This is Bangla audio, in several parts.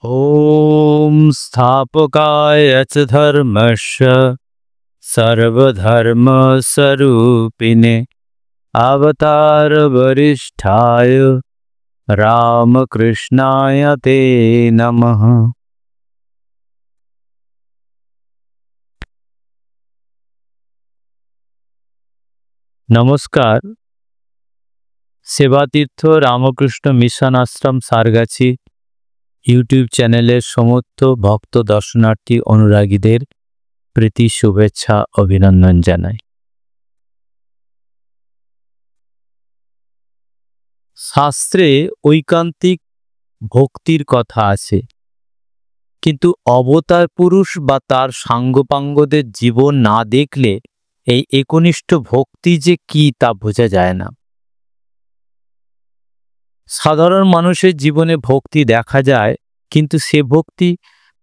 ॐ स्थापकाय च धर्मस्य सर्वधर्मस्वरूपिणे अवतारवरिष्ठाय रामकृष्णाय ते नमः। নমস্কার। সেবাতীর্থ রামকৃষ্ণ মিশন আশ্রম সারগাছি ইউটিউব চ্যানেলের সমস্ত ভক্ত দর্শনার্থী অনুরাগীদের প্রীতি শুভেচ্ছা অভিনন্দন জানাই। শাস্ত্রে ঐকান্তিক ভক্তির কথা আছে, কিন্তু অবতার পুরুষ বা তার সাঙ্গপাঙ্গদের জীবন না দেখলে এই একনিষ্ঠ ভক্তি যে কি তা বোঝা যায় না। সাধারণ মানুষের জীবনে ভক্তি দেখা যায়, কিন্তু সে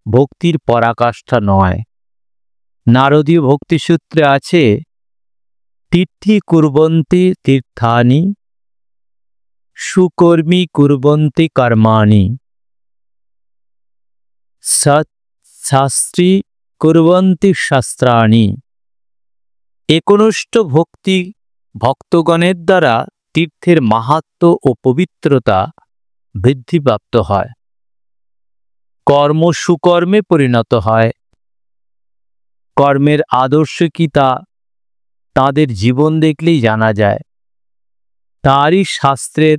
ভক্তির পরাকাষ্ঠা নয়। নারদীয় ভক্তিসূত্রে আছে, তীর্থি কুর্বন্তি তীর্থানি সুকর্মী কুর্বন্তি কর্মাণি শাস্ত্রী কুর্বন্তি শাস্ত্রাণি। একনিষ্ঠ ভক্তি ভক্তগণের দ্বারা তীর্থের মাহাত্ম্য ও পবিত্রতা বৃদ্ধিপ্রাপ্ত হয়, কর্ম সুকর্মে পরিণত হয়। কর্মের আদর্শ কি তা তাদের জীবন দেখলেই জানা যায়। তারই শাস্ত্রের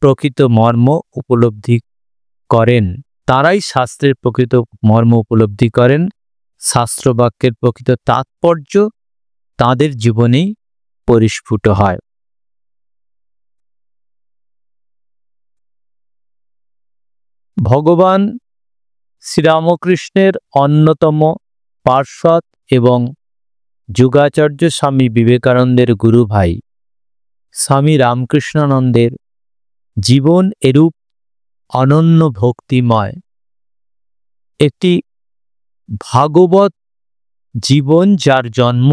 প্রকৃত মর্ম উপলব্ধি করেন, তারাই শাস্ত্রের প্রকৃত মর্ম উপলব্ধি করেন। শাস্ত্রবাক্যের প্রকৃত তাৎপর্য তাদের জীবনেই পরিস্ফুট হয়। ভগবান শ্রীরামকৃষ্ণের অন্যতম পার্ষদ এবং যুগাচার্য স্বামী বিবেকানন্দের গুরু ভাই স্বামী রামকৃষ্ণানন্দের জীবন এরূপ অনন্য ভক্তিময় একটি ভাগবত জীবন, যার জন্ম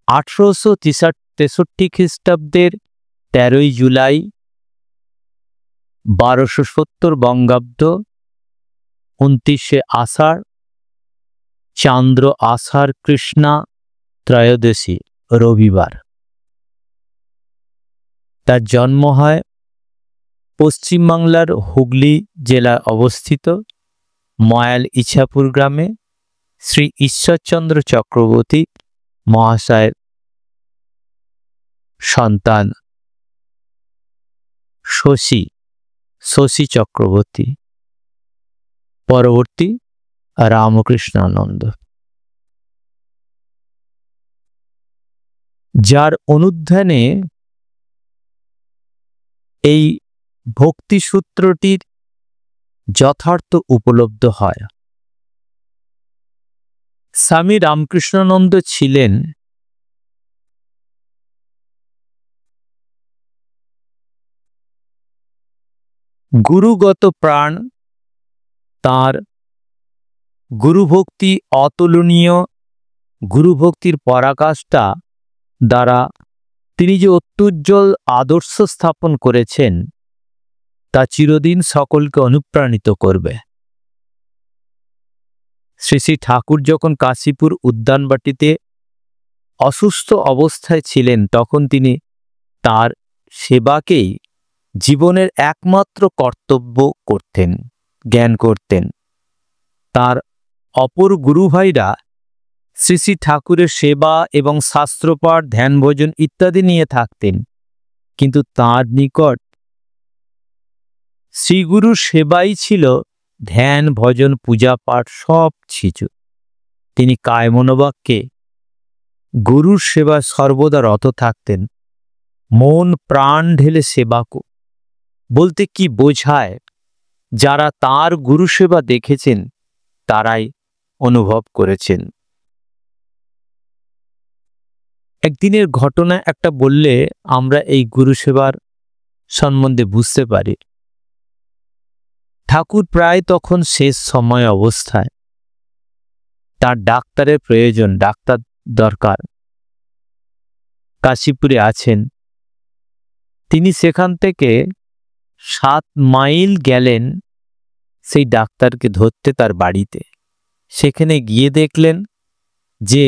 1863 খ্রিস্টাব্দের 13ই জুলাই 1270 বঙ্গাব্দ 29শে আষাঢ় চান্দ্র আষাঢ় কৃষ্ণা ত্রয়োদশী রবিবার। তার জন্ম হয় পশ্চিমবাংলার হুগলি জেলায় অবস্থিত ময়াল ইছাপুর গ্রামে শ্রী ঈশ্বরচন্দ্র চক্রবর্তী মহাশয়ের সন্তান শশী চক্রবর্তী, পরবর্তী রামকৃষ্ণানন্দ, যার অনুধ্যানে এই ভক্তিসূত্রটির যথার্থ উপলব্ধ হয়। স্বামী রামকৃষ্ণানন্দ ছিলেন গুরুগত প্রাণ। তার গুরুভক্তি অতুলনীয়। গুরুভক্তির পরাকাষ্ঠা দ্বারা তিনি যে অত্যুজ্জ্বল আদর্শ স্থাপন করেছেন তা চিরদিন সকলকে অনুপ্রাণিত করবে। শ্রী শ্রী ঠাকুর যখন কাশীপুর উদ্যানবাটিতে অসুস্থ অবস্থায় ছিলেন, তখন তিনি তার সেবাকেই জীবনের একমাত্র কর্তব্য জ্ঞান করতেন। তার অপর গুরু ভাইরা শ্রী শ্রী ঠাকুরের সেবা এবং শাস্ত্রপাঠ, ধ্যান ভোজন ইত্যাদি নিয়ে থাকতেন, কিন্তু তার নিকট শ্রীগুরুর সেবাই ছিল ধ্যান ভজন পূজা পাঠ সব কিছু। তিনি কায় মনোবাক্যে গুরুর সেবা সর্বদা রত থাকতেন। মন প্রাণ ঢেলে সেবা বলতে কি বোঝায়, যারা তার গুরু সেবা দেখেছেন তারাই অনুভব করেছেন। একদিনের ঘটনা একটা বললে আমরা এই গুরু সেবার সম্বন্ধে বুঝতে পারি। ঠাকুর প্রায় তখন শেষ সময় অবস্থায়, তার ডাক্তারের প্রয়োজন, ডাক্তার দরকার। কাশীপুরে আছেন তিনি। সেখান থেকে 7 মাইল গেলেন সেই ডাক্তারকে ধরতে তার বাড়িতে। সেখানে গিয়ে দেখলেন যে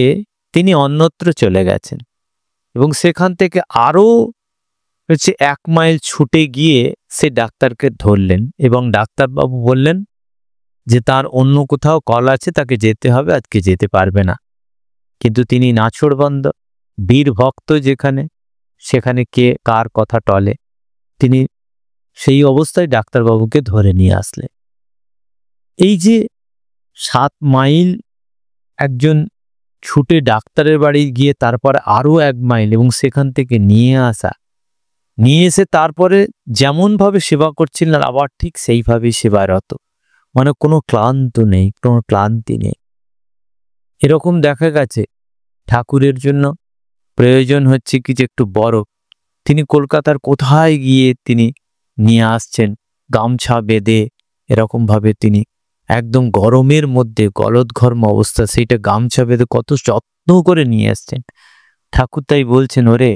তিনি অন্যত্র চলে গেছেন এবং সেখান থেকে আরও 1 মাইল ছুটে গিয়ে সে ডাক্তারকে ধরলেন এবং ডাক্তারবাবু বললেন যে তার অন্য কোথাও কল আছে, তাকে যেতে হবে, আজকে যেতে পারবে না। কিন্তু তিনি নাছোড়বান্দ বীর ভক্ত, যেখানে সেখানে কে কার কথা টলে। তিনি সেই অবস্থায় ডাক্তারবাবুকে ধরে নিয়ে আসলেন। এই যে 7 মাইল একজন ছুটে ডাক্তারের বাড়ি গিয়ে তারপর আরও 1 মাইল এবং সেখান থেকে নিয়ে আসা, নিয়ে এসে তারপরে যেমনভাবে সেবা করছিলেন আবার ঠিক সেইভাবেই সেবারত, মানে কোনো ক্লান্ত নেই, কোনো ক্লান্তি নেই। এরকম দেখা গেছে ঠাকুরের জন্য প্রয়োজন হচ্ছে কি যে একটু বরফ, তিনি কলকাতার কোথায় গিয়ে তিনি নিয়ে আসছেন গামছা বেঁধে, এরকমভাবে তিনি একদম গরমের মধ্যে গলদঘর্ম অবস্থা, সেইটা গামছা বেঁধে কত যত্ন করে নিয়ে আসছেন। ঠাকুর তাই বলছেন, ওরে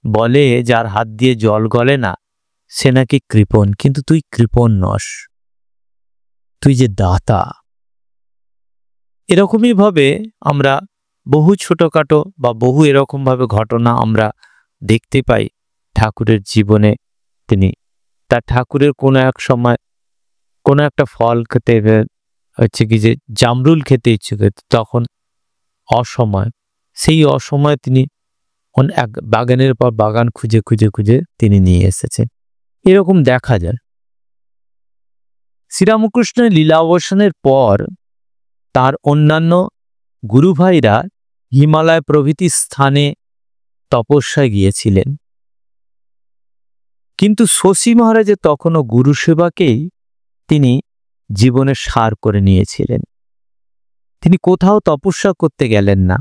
বলে যার হাত দিয়ে জল গলে না সে নাকি কৃপণ, কিন্তু তুই কৃপণ নস, তুই যে দাতা। এরকমই ভাবে আমরা বহু ছোটখাটো বা বহু এরকমভাবে ঘটনা আমরা দেখতে পাই ঠাকুরের জীবনে। তিনি তার ঠাকুরের কোনো এক সময় কোনো একটা ফল খেতে হচ্ছে কি যে জামরুল খেতে ইচ্ছুক, তখন অসময়, সেই অসময় তিনি এক বাগানের পর বাগান খুঁজে খুঁজে খুঁজে তিনি নিয়ে এসেছেন। এরকম দেখা যায়। শ্রীরামকৃষ্ণের লীলাবসানের পর তার অন্যান্য গুরুভাইরা হিমালয় প্রভৃতি স্থানে তপস্যায় গিয়েছিলেন, কিন্তু শশী মহারাজের তখনও গুরু সেবাকেই তিনি জীবনের সার করে নিয়েছিলেন। তিনি কোথাও তপস্যা করতে গেলেন না,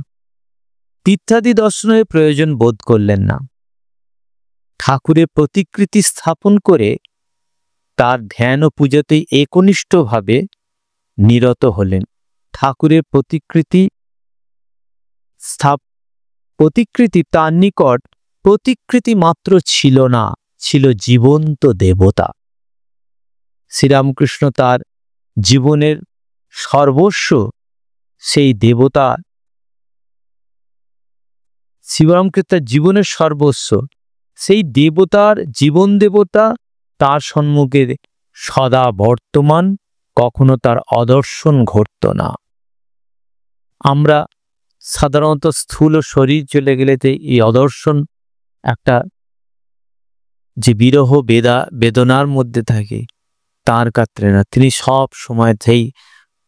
তীর্থাদি দর্শনের প্রয়োজন বোধ করলেন না। ঠাকুরের প্রতিকৃতি স্থাপন করে তার ধ্যান ও পূজাতেই একনিষ্ঠভাবে নিরত হলেন। ঠাকুরের প্রতিকৃতি তার নিকট প্রতিকৃতি মাত্র ছিল না, ছিল জীবন্ত দেবতা। শ্রীরামকৃষ্ণ তার জীবনের সর্বস্ব সেই দেবতা, শ্রীরামকৃষ্ণ তার জীবনের সর্বস্ব সেই দেবতার, জীবন দেবতা তার সম্মুখে সদা বর্তমান, কখনো তার অদর্শন ঘটত না। আমরা সাধারণত স্থূল শরীর চলে গেলে এই অদর্শন একটা যে বিরহ বেদনার মধ্যে থাকে, তার ক্ষেত্রে না, তিনি সব সময়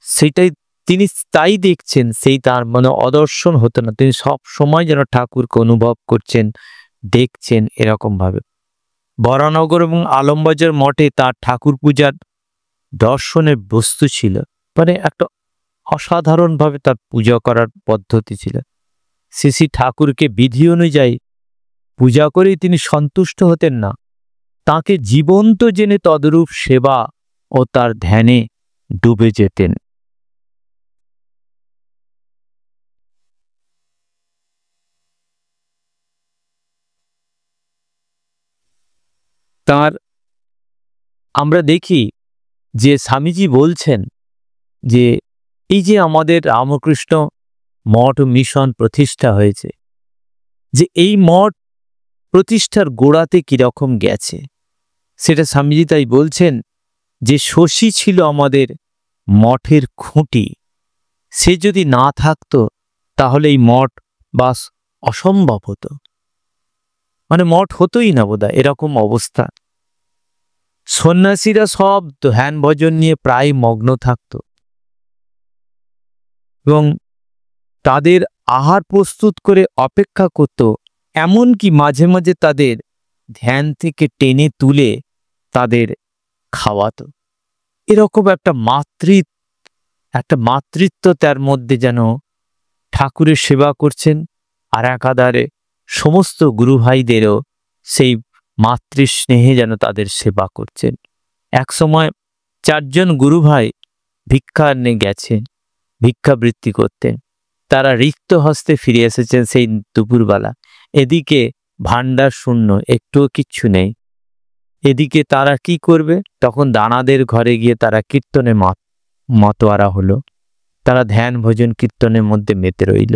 সেটাই তিনি তাই দেখছেন, সেই তার মানে অদর্শন হতো না, তিনি সব সময় যেন ঠাকুরকে অনুভব করছেন, দেখছেন। এরকম ভাবে বরানগর এবং আলমবাজার মঠে তার ঠাকুর পূজার দর্শনের বস্তু ছিল, মানে একটা অসাধারণভাবে তার পূজা করার পদ্ধতি ছিল। শ্রী ঠাকুরকে বিধি অনুযায়ী পূজা করেই তিনি সন্তুষ্ট হতেন না, তাকে জীবন্ত জেনে তদরূপ সেবা ও তার ধ্যানে ডুবে যেতেন। তার আমরা দেখি যে স্বামীজি বলছেন যে এই যে আমাদের রামকৃষ্ণ মঠ মিশন প্রতিষ্ঠা হয়েছে, যে এই মঠ প্রতিষ্ঠার গোড়াতে কিরকম গেছে সেটা স্বামীজি তাই বলছেন যে শশী ছিল আমাদের মঠের খুঁটি, সে যদি না থাকতো তাহলে এই মঠ বাস অসম্ভব হতো, মানে মঠ হতোই না বোধহয়, এরকম অবস্থা। সন্ন্যাসীরা সব ধ্যান ভজন নিয়ে প্রায় মগ্ন থাকত এবং তাদের আহার প্রস্তুত করে অপেক্ষা করত, এমনকি মাঝে মাঝে তাদের ধ্যান থেকে টেনে তুলে তাদের খাওয়াতো। এরকম একটা মাতৃত্ব তার মধ্যে, যেন ঠাকুরের সেবা করছেন আর একাধারে সমস্ত গুরুভাইদেরও সেই মাতৃস্নেহে যেন তাদের সেবা করছেন। এক সময় 4 জন গুরুভাই ভিক্ষা নিয়ে গেছেন, ভিক্ষাবৃত্তি করতেন, তারা রিক্ত হস্তে ফিরে এসেছেন সেই দুপুরবেলা। এদিকে ভান্ডার শূন্য, একটুও কিচ্ছু নেই। এদিকে তারা কি করবে? তখন দানাদের ঘরে গিয়ে তারা কীর্তনে মতোয়ারা হলো। তারা ধ্যান ভোজন কীর্তনের মধ্যে মেতে রইল।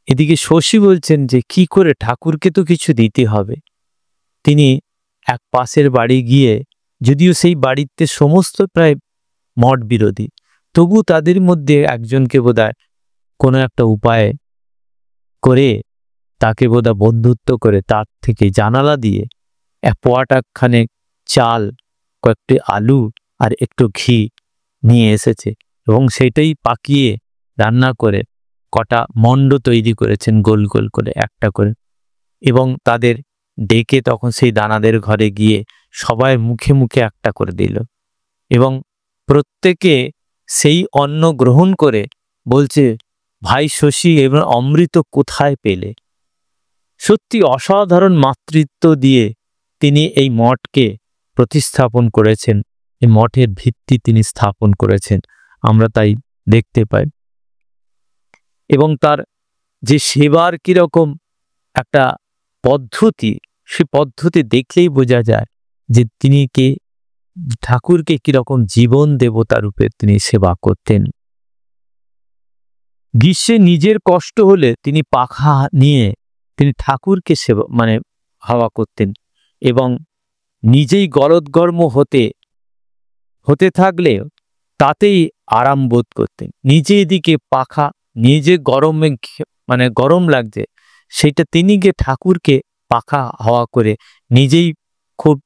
এদিকে শশী বলছেন যে কি করে, ঠাকুরকে তো কিছু দিতে হবে। তিনি এক পাশের বাড়ি গিয়ে, যদিও সেই বাড়িতে সমস্ত প্রায় মঠ বিরোধী, তবু তাদের মধ্যে একজনকে বোধহয় কোনো একটা উপায় করে, তাকে বোধহয় বন্ধুত্ব করে তার থেকে জানালা দিয়ে এক পোয়াটাখানে চাল, কয়েকটি আলু আর একটু ঘি নিয়ে এসেছে এবং সেটাই পাকিয়ে রান্না করে কটা মণ্ড তৈরি করেছেন গোল গোল করে একটা করে, এবং তাদের ডেকে তখন সেই দানাদের ঘরে গিয়ে সবাই মুখে মুখে একটা করে দিল এবং প্রত্যেকে সেই অন্ন গ্রহণ করে বলছে, ভাই শশী এবার অমৃত কোথায় পেলে? সত্যি অসাধারণ মাতৃত্ব দিয়ে তিনি এই মঠকে প্রতিস্থাপন করেছেন, এই মঠের ভিত্তি তিনি স্থাপন করেছেন, আমরা তাই দেখতে পাই। এবং তার যে সেবার কিরকম একটা পদ্ধতি, সে পদ্ধতি দেখলেই বোঝা যায় যে তিনি কে, ঠাকুরকে কিরকম জীবন দেবতা রূপে তিনি সেবা করতেন। গ্রীষ্মে নিজের কষ্ট হলে তিনি পাখা নিয়ে তিনি ঠাকুরকে সেবা হাওয়া করতেন এবং নিজেই গলদঘর্ম হতে থাকলে তাতেই আরাম বোধ করতেন। নিজে এদিকে পাখা, নিজে গরমে গরম লাগছে, সেটা তিনি গিয়ে ঠাকুরকে পাখা হাওয়া করে নিজেই, খুব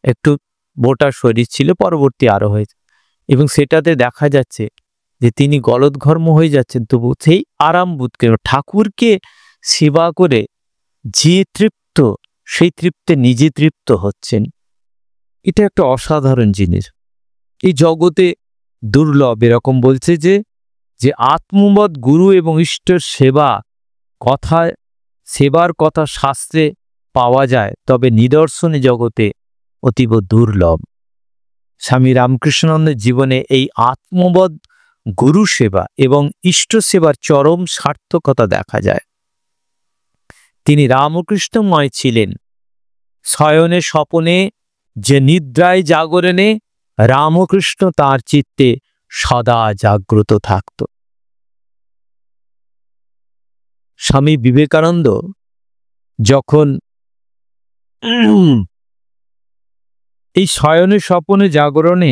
একটু মোটা শরীর ছিল, পরবর্তী আরো হয়েছে, এবং সেটাতে দেখা যাচ্ছে যে তিনি গলদঘর্ম হয়ে যাচ্ছেন, তবু সেই আরাম বোধ করে ঠাকুরকে সেবা করে যে তৃপ্ত, সেই তৃপ্তে নিজে তৃপ্ত হচ্ছেন। এটা একটা অসাধারণ জিনিস, এই জগতে দুর্লভ। এরকম বলছে যে আত্মবোধ গুরু এবং ইষ্টের সেবার কথা শাস্ত্রে পাওয়া যায়, তবে নিদর্শনে জগতে অতীব দুর্লভ। স্বামী রামকৃষ্ণানন্দের জীবনে এই আত্মবোধ গুরু সেবা এবং ইষ্ট সেবার চরম সার্থকতা দেখা যায়। তিনি রামকৃষ্ণময় ছিলেন। শয়নে স্বপনে যে নিদ্রায় জাগরণে রামকৃষ্ণ তার চিত্তে সদা জাগ্রত থাকত। স্বামী বিবেকানন্দ যখন এই শয়নে স্বপনে জাগরণে,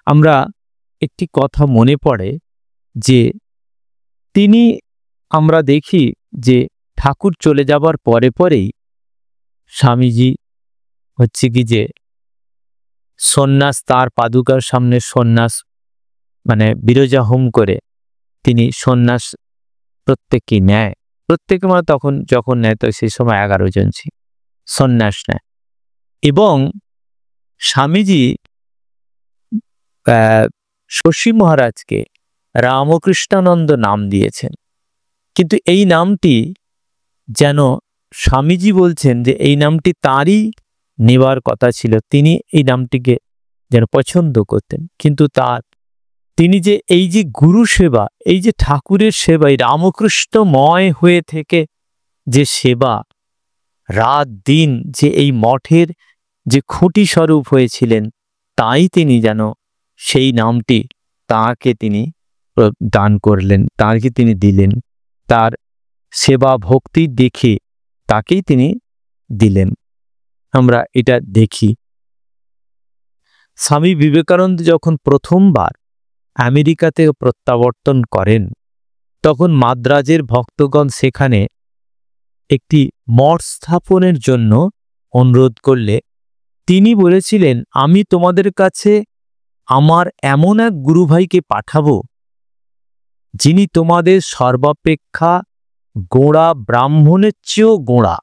আমরা একটি কথা মনে পড়ে যে তিনি, আমরা দেখি যে ঠাকুর চলে যাবার পরে পরেই স্বামীজি হচ্ছে কি যে সন্ন্যাস, তার পাদুকার সামনে সন্ন্যাস বিরজা হোম করে তিনি সন্ন্যাস প্রত্যেককে নেয়। প্রত্যেকে তখন যখন নেয়, তো সেই সময় 11 জন ছিল, সন্ন্যাস নেয়। এবং স্বামীজি শশী মহারাজকে রামকৃষ্ণানন্দ নাম দিয়েছেন, কিন্তু এই নামটি যেন স্বামীজি বলছেন যে এই নামটি তাঁরই নেবার কথা ছিল, তিনি এই নামটিকে যেন পছন্দ করতেন। কিন্তু তিনি যে এই যে গুরু সেবা, এই যে ঠাকুরের সেবা, এই রামকৃষ্ণময় হয়ে থেকে যে সেবা, রাত দিন যে এই মঠের যে খুঁটি স্বরূপ হয়েছিলেন, তাই তিনি যেন সেই নামটি তাঁকে তিনি দান করলেন, তাঁকে তিনি দিলেন, তার সেবা ভক্তি দেখে তাকেই তিনি দিলেন। আমরা এটা দেখি। স্বামী বিবেকানন্দ যখন প্রথমবার আমেরিকাতে প্রত্যাবর্তন করেন, তখন মাদ্রাজের ভক্তগণ সেখানে একটি মঠ স্থাপনের জন্য অনুরোধ করলে তিনি বলেছিলেন, আমি তোমাদের কাছে আমার এমন এক গুরুভাইকে পাঠাবো যিনি তোমাদের সর্বাপেক্ষা গোঁড়া ব্রাহ্মণের চেয়েও গোঁড়া।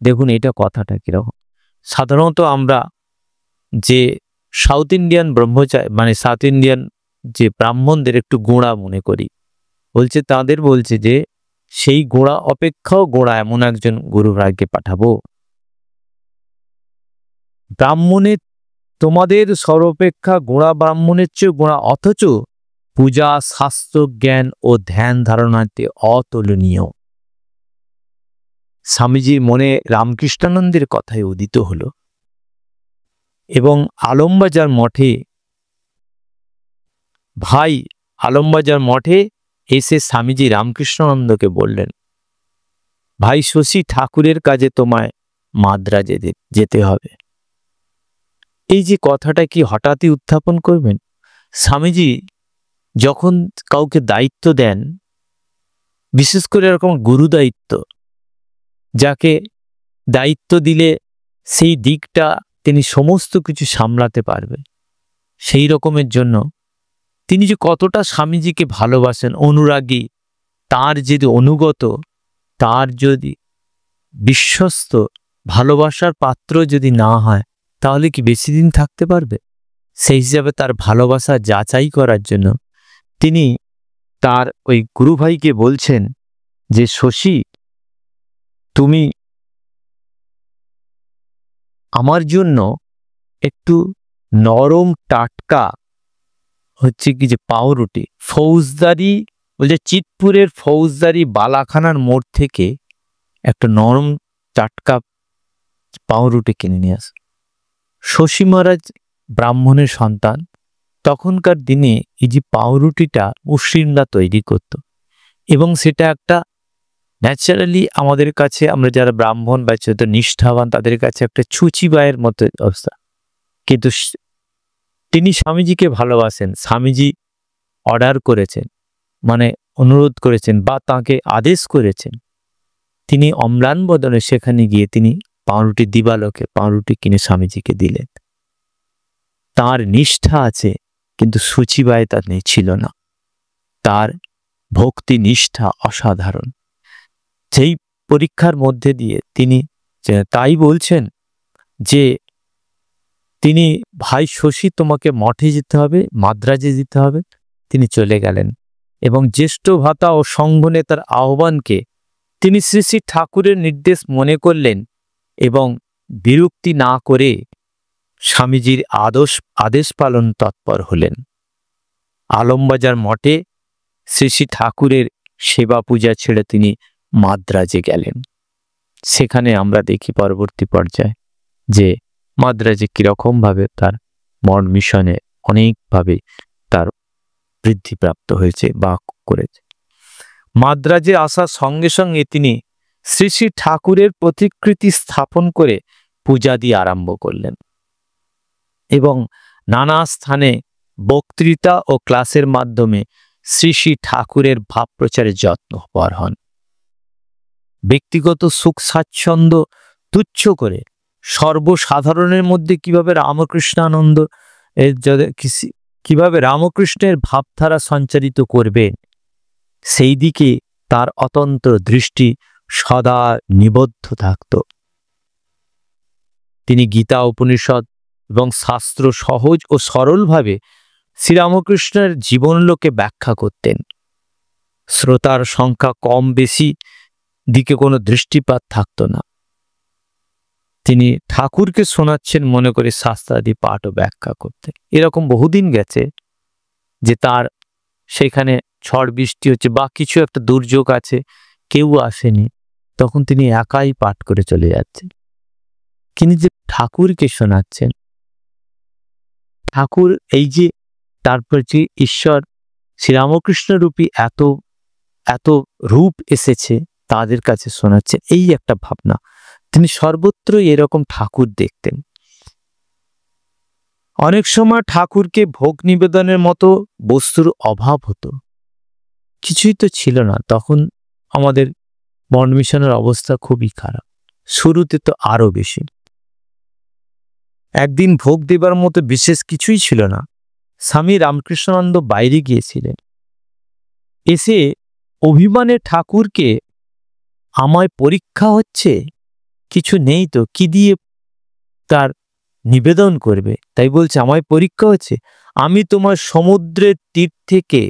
দেখুন এটা কথাটা কিরকম। সাধারণত আমরা যে সাউথ ইন্ডিয়ান ব্রহ্মচারী সাউথ ইন্ডিয়ান যে ব্রাহ্মণদের একটু গোঁড়া মনে করি, তাদের বলছে যে সেই গোঁড়া অপেক্ষাও গোঁড়া এমন একজন গুরুভাইকে পাঠাবো। ব্রাহ্মণের, তোমাদের সর্বাপেক্ষা গোঁড়া ব্রাহ্মণের চেয়ে গোঁড়া, অথচ পূজা, শাস্ত্র জ্ঞান ও ধ্যান ধারণাতে অতুলনীয়। স্বামীজির মনে রামকৃষ্ণানন্দের কথাই উদিত হলো। এবং আলমবাজার মঠে ভাই আলমবাজার মঠে এসে স্বামীজি রামকৃষ্ণানন্দকে বললেন, ভাই শশী ঠাকুরের কাজে তোমায় মাদ্রাজে যেতে হবে। এই যে কথাটা কি হঠাৎই উত্থাপন করবেন? স্বামীজি যখন কাউকে দায়িত্ব দেন, বিশেষ করে এরকম গুরু দায়িত্ব, যাকে দায়িত্ব দিলে সেই দিকটা তিনি সমস্ত কিছু সামলাতে পারবে, সেই রকমের জন্য তিনি যে কতটা স্বামীজিকে ভালোবাসেন, অনুরাগী, তার যদি অনুগত, তার যদি বিশ্বস্ত, ভালোবাসার পাত্র যদি না হয়, তাহলে কি বেশি দিন থাকতে পারবে? সেই হিসাবে তার ভালোবাসা যাচাই করার জন্য তিনি তার ওই গুরু ভাইকে বলছেন যে, শশী, তুমি আমার জন্য একটু নরম টাটকা হচ্ছে কি যে পাউরুটি, ফৌজদারি, বলছে চিতপুরের ফৌজদারি বালাখানার মোড় থেকে একটা নরম টাটকা পাউরুটি কিনে নিয়ে আস। শশী মহারাজ ব্রাহ্মণের সন্তান, তখনকার দিনে এই যে পাউরুটিটা মুসলিমরা তৈরি করত, এবং সেটা একটা ন্যাচারালি আমাদের কাছে, আমরা যারা ব্রাহ্মণ বা নিষ্ঠাবান, তাদের কাছে একটা ছুচিবায়ের মতো অবস্থা। কিন্তু তিনি স্বামীজিকে ভালোবাসেন, স্বামীজি অর্ডার করেছেন, মানে অনুরোধ করেছেন বা তাকে আদেশ করেছেন, তিনি অম্লান বদনে সেখানে গিয়ে তিনি পাউরুটি দিবালোকে পাউরুটি কিনে স্বামীজিকে দিলেন। তার নিষ্ঠা আছে, কিন্তু সূচিবায় তার ছিল না। তার ভক্তি নিষ্ঠা অসাধারণ। সেই পরীক্ষার মধ্যে দিয়ে তিনি তাই বলছেন যে তিনি, ভাই শশী, তোমাকে মঠে যেতে হবে, মাদ্রাজে যেতে হবে। তিনি চলে গেলেন এবং জ্যেষ্ঠ ভ্রাতা ও সংঘ নেতার আহ্বানকে তিনি শ্রী শ্রী ঠাকুরের নির্দেশ মনে করলেন এবং বিরক্তি না করে স্বামীজির আদেশ পালন তৎপর হলেন। আলমবাজার মঠে শ্রী শ্রী ঠাকুরের সেবা পূজা ছেড়ে তিনি মাদ্রাজে গেলেন। সেখানে আমরা দেখি পরবর্তী পর্যায়ে যে মাদ্রাজে কিরকম ভাবে তার মঠ মিশনে অনেকভাবে তার বৃদ্ধিপ্রাপ্ত হয়েছে বা করেছে। মাদ্রাজে আসার সঙ্গে সঙ্গে তিনি শ্রী শ্রী ঠাকুরের প্রতিকৃতি স্থাপন করে পূজা দিয়ে আরম্ভ করলেন এবং নানা স্থানে বক্তৃতা ও ক্লাসের মাধ্যমে শ্রী শ্রী ঠাকুরের ভাব প্রচারের যত্নপর হন। ব্যক্তিগত সুখ স্বাচ্ছন্দ্য তুচ্ছ করে সর্বসাধারণের মধ্যে কিভাবে রামকৃষ্ণানন্দ কিভাবে রামকৃষ্ণের ভাবধারা সঞ্চারিত করবেন, সেই দিকে তার অতন্ত্র দৃষ্টি সদা নিবদ্ধ থাকত। তিনি গীতা, উপনিষদ এবং শাস্ত্র সহজ ও সরলভাবে শ্রীরামকৃষ্ণের জীবনলোকে ব্যাখ্যা করতেন। শ্রোতার সংখ্যা কম বেশি দিকে কোনো দৃষ্টিপাত থাকত না। তিনি ঠাকুরকে শোনাচ্ছেন মনে করে শাস্ত্রাদি পাঠ ও ব্যাখ্যা করতে। এরকম বহুদিন গেছে যে তার সেখানে ঝড় বৃষ্টি হচ্ছে বা কিছু একটা দুর্যোগ আছে, কেউ আসেনি, তখন তিনি একাই পাঠ করে চলে যাচ্ছেন। তিনি যে ঠাকুরকে শোনাচ্ছেন, ঠাকুর এই যে তারপর যে ঈশ্বর শ্রীরামকৃষ্ণ রূপী এত এত রূপ এসেছে তাদের কাছে শোনাচ্ছে, এই একটা ভাবনা। তিনি সর্বত্রই এরকম ঠাকুর দেখতেন। অনেক সময় ঠাকুরকে ভোগ নিবেদনের মতো বস্তুর অভাব হতো, কিছুই তো ছিল না। তখন আমাদের মঠ মিশনের অবস্থা খুবই খারাপ, শুরুতে তো আরো বেশি। একদিন ভোগ দেবার মতো বিশেষ কিছুই ছিল না। স্বামী রামকৃষ্ণানন্দ বাইরে গিয়েছিলেন, এসে অভিমানে ঠাকুরকে, আমায় পরীক্ষা হচ্ছে, কিছু নেই তো কি দিয়ে তার নিবেদন করবে, তাই বলছে আমায় পরীক্ষা হচ্ছে, আমি তোমার সমুদ্রের তীর থেকে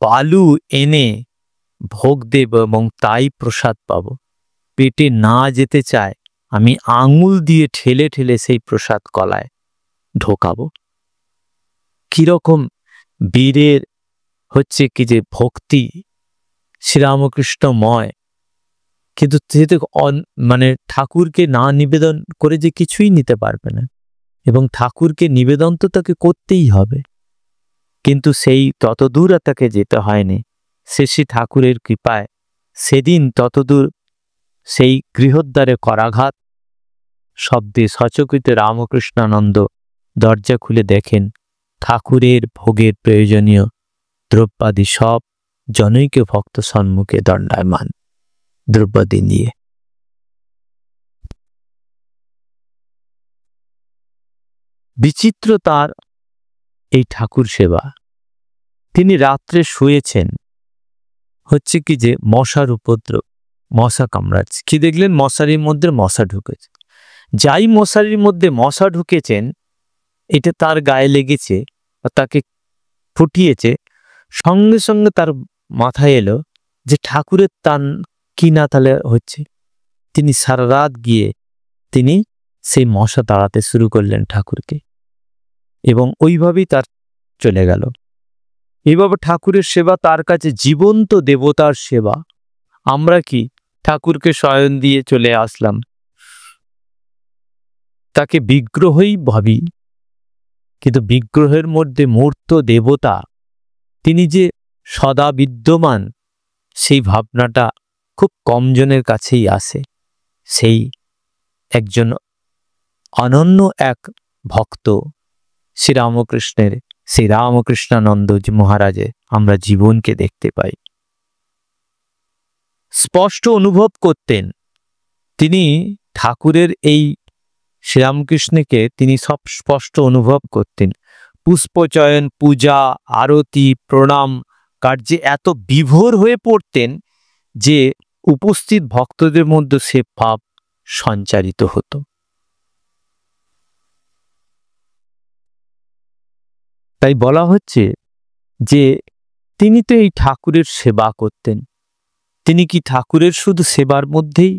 বালু এনে ভোগ দেব এবং তাই প্রসাদ পাব। পেটে না যেতে চায়, আমি আঙুল দিয়ে ঠেলে ঠেলে সেই প্রসাদ কলায় ঢোকাবো। কিরকম বীরের হচ্ছে কি যে ভক্তি, শ্রীরামকৃষ্ণময়, কিন্তু মানে ঠাকুরকে না নিবেদন করে যে কিছুই নিতে পারবে না। এবং ঠাকুরকে নিবেদন তো তাকে করতেই হবে, কিন্তু সেই ততদূর আর তাকে যেতে হয়নি। শেষে ঠাকুরের কৃপায় সেদিন ততদূর সেই গৃহদ্বারে করাঘাত শব্দে সচকিত রামকৃষ্ণানন্দ দরজা খুলে দেখেন ঠাকুরের ভোগের প্রয়োজনীয় দ্রব্যাদি সব জনৈক ভক্ত সম্মুখে দণ্ডায়মান দ্রব্যাদি নিয়ে। বিচিত্র তার এই ঠাকুর সেবা। তিনি রাত্রে শুয়েছেন, হচ্ছে কি যে মশার উপদ্রব, মশা কামড়াচ্ছে। কি দেখলেন? মশারির মধ্যে মশা ঢুকেছে। যাই মশারির মধ্যে মশা ঢুকেছেন, এটা তার গায়ে লেগেছে, তাকে ফুটিয়েছে, সঙ্গে সঙ্গে তার মাথায় এলো যে ঠাকুরের তান কি না তাহলে হচ্ছে। তিনি সারা রাত গিয়ে তিনি সেই মশা তাড়াতে শুরু করলেন ঠাকুরকে, এবং ওইভাবেই তার চলে গেল। এইভাবে ঠাকুরের সেবা তার কাছে জীবন্ত দেবতার সেবা। আমরা কি ঠাকুরকে শয়ন দিয়ে চলে আসলাম, তাকে বিগ্রহই ভাবি, কিন্তু বিগ্রহের মধ্যে মূর্ত দেবতা, তিনি যে সদা বিদ্যমান, সেই ভাবনাটা খুব কমজনের কাছেই আসে। সেই একজন অনন্য এক ভক্ত শ্রীরামকৃষ্ণের, সেই রামকৃষ্ণানন্দ মহারাজে আমরা জীবনকে দেখতে পাই। স্পষ্ট অনুভব করতেন তিনি ঠাকুরের, এই শ্রীরামকৃষ্ণকে তিনি সব স্পষ্ট অনুভব করতেন। পুষ্পচয়ন, পূজা, আরতি, প্রণাম কার্যে এত বিভোর হয়ে পড়তেন যে উপস্থিত ভক্তদের মধ্যে সে ভাব সঞ্চারিত হতো। তাই বলা হচ্ছে যে তিনি তো এই ঠাকুরের সেবা করতেন। তিনি কি ঠাকুরের শুধু সেবার মধ্যেই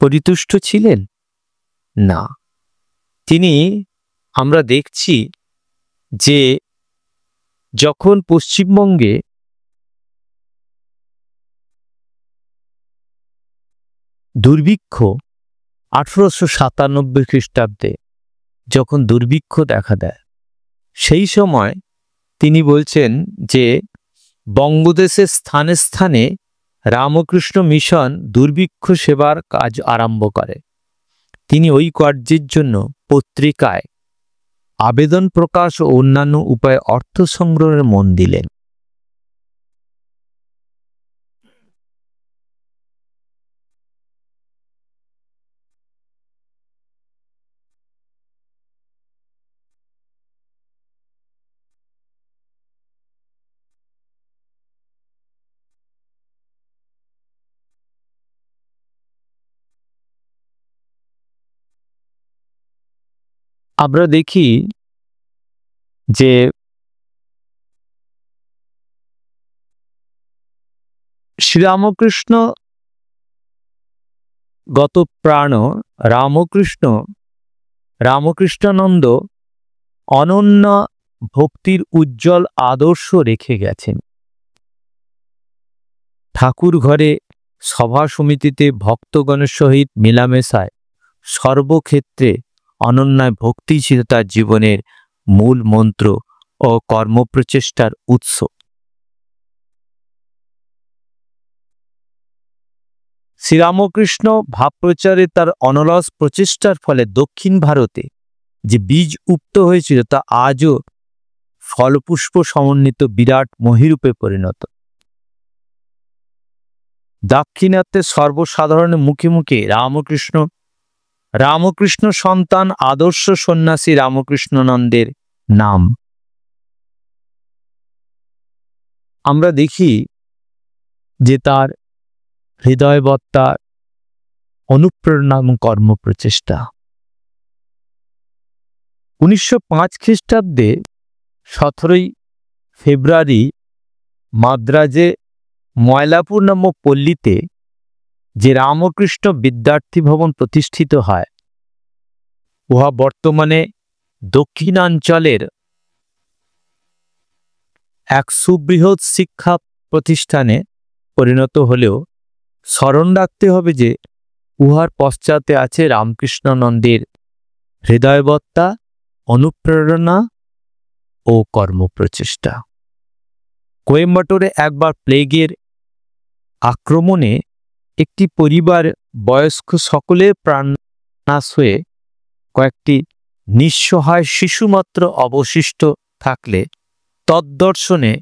পরিতুষ্ট ছিলেন? না, তিনি, আমরা দেখছি যে যখন পশ্চিমবঙ্গে দুর্ভিক্ষ 1897 খ্রিস্টাব্দে যখন দুর্ভিক্ষ দেখা দেয়, সেই সময় তিনি বলছেন যে বঙ্গদেশের স্থানে স্থানে রামকৃষ্ণ মিশন দুর্ভিক্ষ সেবার কাজ আরম্ভ করে। তিনি ওই কার্যের জন্য পত্রিকায় আবেদন প্রকাশ ও অন্যান্য উপায়ে অর্থ সংগ্রহের মন দিলেন। আমরা দেখি যে শ্রীরামকৃষ্ণ গত প্রাণ রামকৃষ্ণানন্দ অনন্য ভক্তির উজ্জ্বল আদর্শ রেখে গেছেন। ঠাকুর ঘরে, সভা সমিতিতে ভক্তগণের সহিত মেলামেশায় সর্বক্ষেত্রে অনন্যায় ভক্তি ছিল তার জীবনের মূল মন্ত্র ও কর্মপ্রচেষ্টার উৎস। শ্রীরামকৃষ্ণ ভাবপ্রচারে তার অনলস প্রচেষ্টার ফলে দক্ষিণ ভারতে যে বীজ উক্ত হয়েছিল তা আজও ফলপুষ্প সমন্বিত বিরাট মহিরূপে পরিণত। দাক্ষিণাত্যে সর্বসাধারণের মুখে মুখে রামকৃষ্ণ সন্তান আদর্শ সন্ন্যাসী রামকৃষ্ণানন্দের নাম। আমরা দেখি যে তার হৃদয়বত্তা, অনুপ্রেরণা এবং কর্মপ্রচেষ্টা। 1905 খ্রিস্টাব্দে 17 ফেব্রুয়ারি মাদ্রাজে ময়লাপুর নামক পল্লীতে যে রামকৃষ্ণ বিদ্যার্থী ভবন প্রতিষ্ঠিত হয়, উহা বর্তমানে দক্ষিণাঞ্চলের এক সুবৃহৎ শিক্ষা প্রতিষ্ঠানে পরিণত হলেও স্মরণ রাখতে হবে যে উহার পশ্চাতে আছে রামকৃষ্ণানন্দের হৃদয়বত্তা, অনুপ্রেরণা ও কর্মপ্রচেষ্টা। কোয়েম্বাটোরে একবার প্লেগের আক্রমণে একটি পরিবার বয়স্ক সকলের প্রাণনাশ হয়ে কয়েকটি নিঃসহায় শিশুমাত্র অবশিষ্ট থাকলে তদ্দর্শনে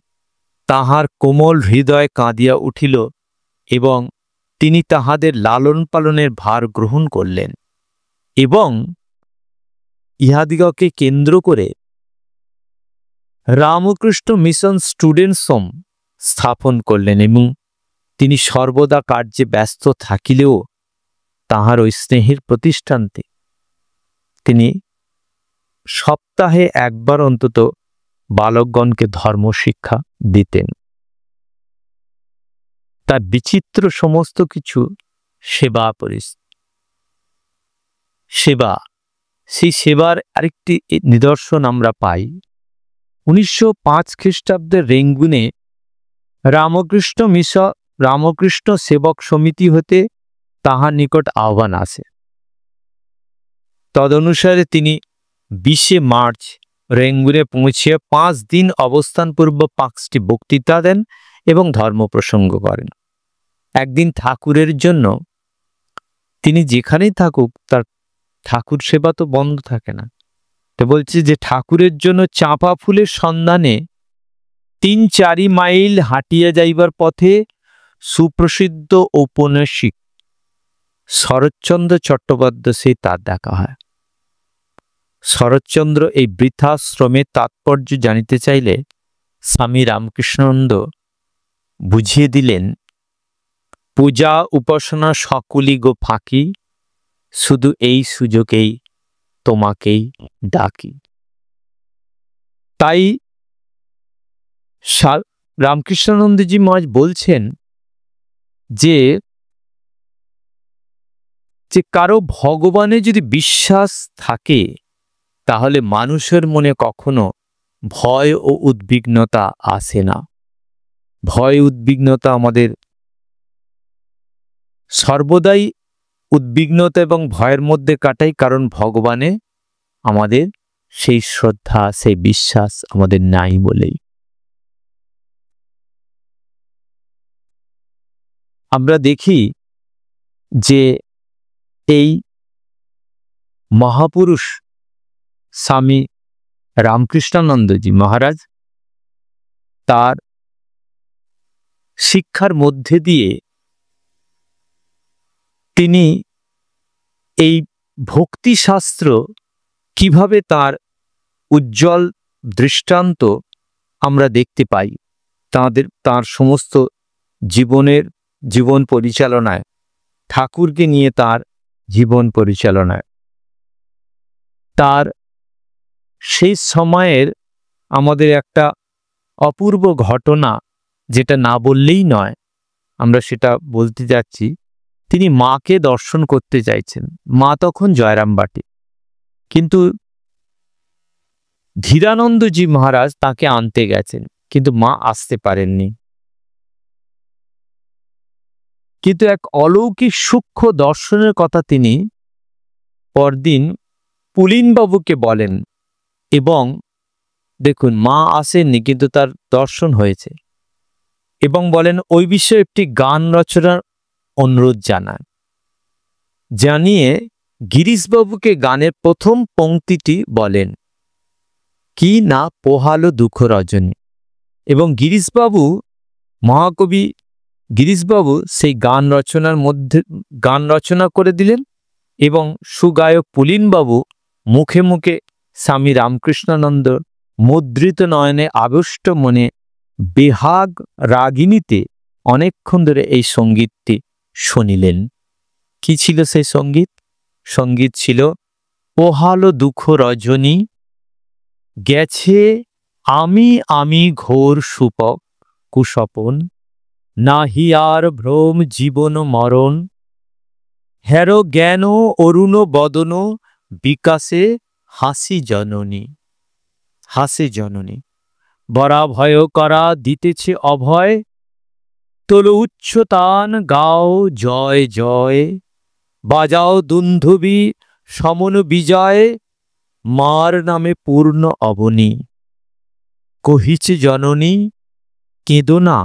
তাহার কোমল হৃদয় কাঁদিয়া উঠিল এবং তিনি তাহাদের লালন পালনের ভার গ্রহণ করলেন এবং ইহাদিগকে কেন্দ্র করে রামকৃষ্ণ মিশন স্টুডেন্টস হোম স্থাপন করলেন এবং তিনি সর্বদা কার্যে ব্যস্ত থাকিলেও তাহার ওই স্নেহের প্রতিষ্ঠানতে তিনি সপ্তাহে একবার অন্তত বালকগণকে ধর্মশিক্ষা দিতেন। তার বিচিত্র সমস্ত কিছু সেবা সেবা, সেই সেবার আরেকটি নিদর্শন আমরা পাই 1905 খ্রিস্টাব্দের রেঙ্গুনে রামকৃষ্ণ সেবক সমিতি হতে তাহার নিকট আহ্বান আসে। তদনুসারে তিনি 20 মার্চ রেঙ্গুনে পৌঁছিয়ে 5 দিন অবস্থানপূর্বক 5টি বক্তৃতা দেন এবং ধর্ম প্রসঙ্গ করেন। একদিন ঠাকুরের জন্য তিনি যেখানেই থাকুক তার ঠাকুর সেবা তো বন্ধ থাকে না, তো বলছে যে ঠাকুরের জন্য চাঁপা ফুলের সন্ধানে 3-4 মাইল হাঁটিয়া যাইবার পথে সুপ্রসিদ্ধ ঔপন্যাসিক শরৎচন্দ্র চট্টোপাধ্যায় সেই তার দেখা হয়। শরৎচন্দ্র এই বৃদ্ধাশ্রমের তাৎপর্য জানিতে চাইলে স্বামী রামকৃষ্ণানন্দ বুঝিয়ে দিলেন, পূজা উপাসনা সকলই গো ফাঁকি, শুধু এই সুযোগেই তোমাকেই ডাকি। তাই রামকৃষ্ণানন্দজি মহারাজ বলছেন যে কারো ভগবানে যদি বিশ্বাস থাকে তাহলে মানুষের মনে কখনো ভয় ও উদ্বিগ্নতা আসে না। ভয় উদ্বিগ্নতা আমাদের সর্বদাই উদ্বিগ্নতা এবং ভয়ের মধ্যে কাটাই, কারণ ভগবানে আমাদের সেই শ্রদ্ধা সেই বিশ্বাস আমাদের নাই বলেই। আমরা দেখি যে এই মহাপুরুষ স্বামী রামকৃষ্ণানন্দজি মহারাজ তার শিক্ষার মধ্যে দিয়ে তিনি এই ভক্তিশাস্ত্র কিভাবে তার উজ্জ্বল দৃষ্টান্ত আমরা দেখতে পাই তার সমস্ত জীবন পরিচালনায়, ঠাকুরকে নিয়ে তার জীবন পরিচালনায়। তার সেই সময়ের আমাদের একটা অপূর্ব ঘটনা যেটা না বললেই নয়, আমরা সেটা বলতে যাচ্ছি। তিনি মাকে দর্শন করতে চাইছেন, মা তখন জয়রামবাটি, কিন্তু ধীরানন্দজি মহারাজ তাকে আনতে গেছেন, কিন্তু মা আসতে পারেননি। কিন্তু এক অলৌকিক সূক্ষ্ম দর্শনের কথা তিনি পরদিন পুলিনবাবুকে বলেন এবং দেখুন মা আসেননি কিন্তু তার দর্শন হয়েছে, এবং বলেন ওই বিষয়ে একটি গান রচনার অনুরোধ জানিয়ে গিরিশবাবুকে গানের প্রথম পংক্তিটি বলেন, কি না পোহালো দুঃখ রজনী, এবং মহাকবি গিরিশবাবু সেই গান রচনা করে দিলেন এবং সুগায়ক পুলিনবাবু মুখে মুখে স্বামী রামকৃষ্ণানন্দ মুদ্রিত নয়নে আবিষ্ট মনে বেহাগ রাগিনীতে অনেকক্ষণ ধরে এই সঙ্গীতটি শুনিলেন। কি ছিল সেই সঙ্গীত ছিল, পোহালো দুঃখ রজনী গেছে আমি ঘোর সুপক কুসপন, নাহি আর ভ্রম জীবন মরণ, হের জ্ঞান অরুণ বদন বিকাশে হাসি জননী, বরা ভয় করা দিতেছে অভয়, তোল উচ্চতান গাও জয় জয়, বাজাও দুন্ধুবি সমন বিজয়, মার নামে পূর্ণ অবনী। কহিছে জননী কেঁদো না,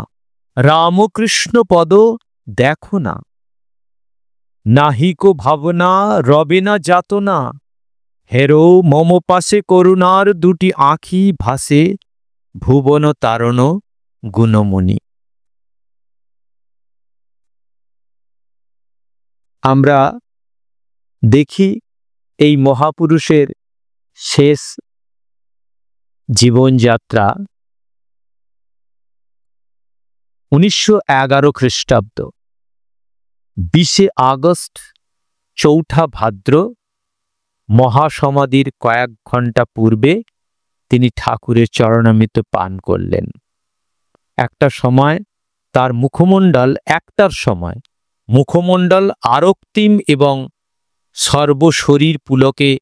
রামকৃষ্ণ পদ দেখো না। নাহিকো ভাবনা রবে না যাতনা, হেরো মম পাশে করুণার দুটি আঁখি ভাসে, ভুবন তারণ গুণমণি। আমরা দেখি এই মহাপুরুষের শেষ জীবনযাত্রা 1911 খ্রিস্টাব্দ 20 আগস্ট, চৌঠা ভাদ্র, মহাসমাধির কয়েক ঘন্টা পূর্বে তিনি ঠাকুরের চরণামৃত পান করলেন। একটা সময় তার মুখমণ্ডল, একটার সময় মুখমণ্ডল আরক্তিম এবং সর্বশরীর পুলকে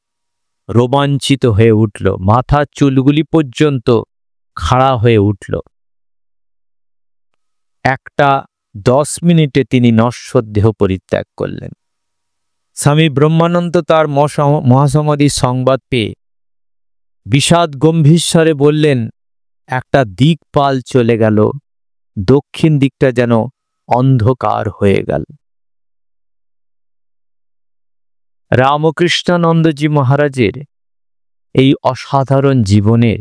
রোমাঞ্চিত হয়ে উঠল, মাথার চুলগুলি পর্যন্ত খাড়া হয়ে উঠল। 1:10 তিনি নশ্বর দেহ পরিত্যাগ করলেন। স্বামী ব্রহ্মানন্দ তার মহাসমাধির সংবাদ পেয়ে বিষাদ গম্ভীর স্বরে বললেন, একটা দিকপাল চলে গেল, দক্ষিণ দিকটা যেন অন্ধকার হয়ে গেল। রামকৃষ্ণানন্দজি মহারাজের এই অসাধারণ জীবনের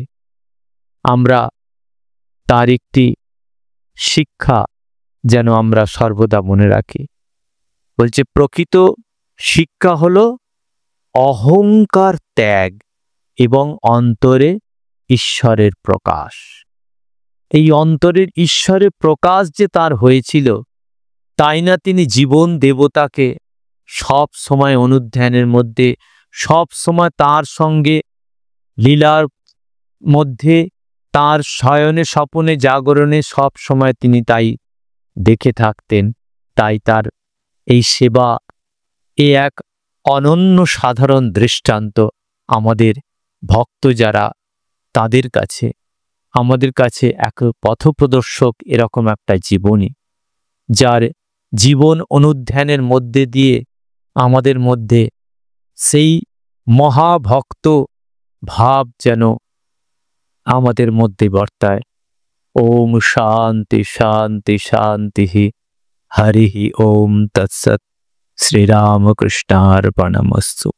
আমরা তার একটি শিক্ষা যেন আমরা সর্বদা মনে রাখি। বলছে প্রকৃত শিক্ষা হলো অহংকার ত্যাগ এবং অন্তরে ঈশ্বরের প্রকাশ। এই অন্তরের ঈশ্বরের প্রকাশ যে তার হয়েছিল, তাই না তিনি জীবন দেবতাকে সব সময় অনুধ্যানের মধ্যে, সব সময় তার সঙ্গে লীলার মধ্যে, তার শয়নে স্বপনে জাগরণে সব সময় তিনি তাই দেখে থাকতেন। তাই তার এই সেবা এক অনন্য সাধারণ দৃষ্টান্ত আমাদের ভক্ত যারা, তাদের কাছে, আমাদের কাছে এক পথপ্রদর্শক এরকম একটা জীবনী, যার জীবন অনুধ্যানের মধ্যে দিয়ে আমাদের মধ্যে সেই মহাভক্ত ভাব যেন আমাদের মধ্যে বর্তায়। ওম শান্তি শান্তি শান্তি। হরি ওম তৎসৎ। শ্রীরামকৃষ্ণার্পণমস্তু।